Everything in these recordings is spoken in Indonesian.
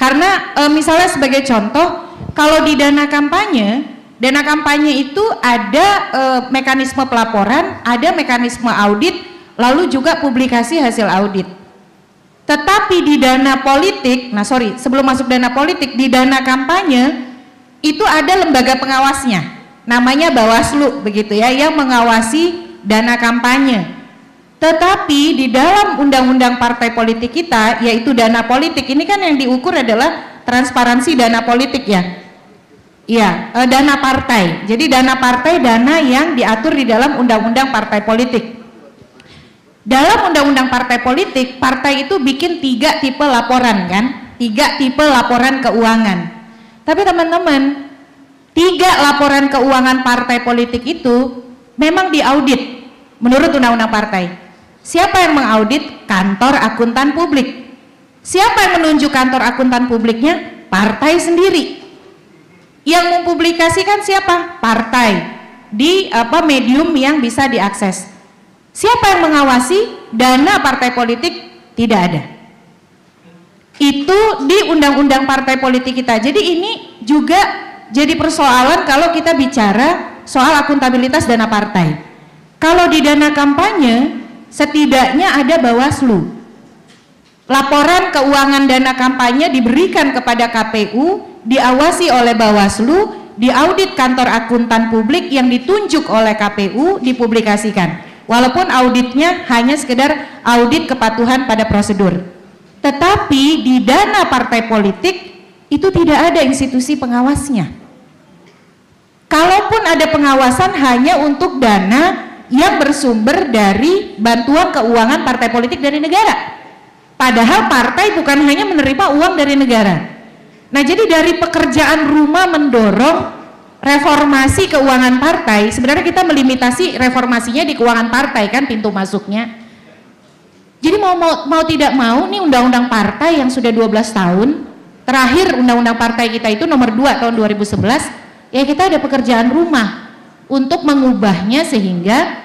Karena misalnya sebagai contoh, kalau di dana kampanye itu ada mekanisme pelaporan, ada mekanisme audit, lalu juga publikasi hasil audit. Tetapi di dana politik, sebelum masuk dana politik, di dana kampanye itu ada lembaga pengawasnya, namanya Bawaslu begitu ya, yang mengawasi dana kampanye. Tetapi di dalam undang-undang partai politik kita, yaitu dana politik, ini kan yang diukur adalah transparansi dana politik ya. Iya, dana partai. Jadi dana partai, dana yang diatur di dalam undang-undang partai politik. Dalam undang-undang partai politik, partai itu bikin 3 tipe laporan kan, 3 tipe laporan keuangan. Tapi teman-teman, 3 laporan keuangan partai politik itu memang diaudit menurut undang-undang partai. Siapa yang mengaudit? Kantor akuntan publik. Siapa yang menunjuk kantor akuntan publiknya? Partai sendiri. Yang mempublikasikan siapa? Partai di medium yang bisa diakses. Siapa yang mengawasi? Dana partai politik tidak ada. Itu di undang-undang partai politik kita. Jadi ini juga jadi persoalan kalau kita bicara soal akuntabilitas dana partai. Kalau di dana kampanye setidaknya ada Bawaslu. Laporan keuangan dana kampanye diberikan kepada KPU, diawasi oleh Bawaslu, diaudit kantor akuntan publik yang ditunjuk oleh KPU, dipublikasikan. Walaupun auditnya hanya sekedar audit kepatuhan pada prosedur. Tetapi di dana partai politik itu tidak ada institusi pengawasnya. Kalaupun ada pengawasan hanya untuk dana yang bersumber dari bantuan keuangan partai politik dari negara. Padahal partai bukan hanya menerima uang dari negara. Nah, jadi dari pekerjaan rumah mendorong reformasi keuangan partai, sebenarnya kita melimitasi reformasinya di keuangan partai kan pintu masuknya. Jadi mau tidak mau nih undang-undang partai yang sudah 12 tahun, terakhir undang-undang partai kita itu nomor 2 tahun 2011, ya kita ada pekerjaan rumah untuk mengubahnya sehingga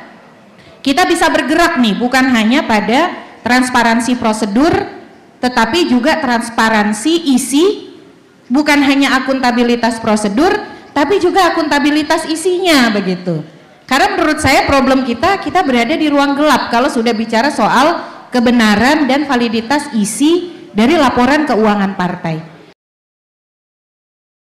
kita bisa bergerak nih, bukan hanya pada transparansi prosedur, tetapi juga transparansi isi, bukan hanya akuntabilitas prosedur, tapi juga akuntabilitas isinya begitu. Karena menurut saya problem kita berada di ruang gelap kalau sudah bicara soal kebenaran dan validitas isi dari laporan keuangan partai.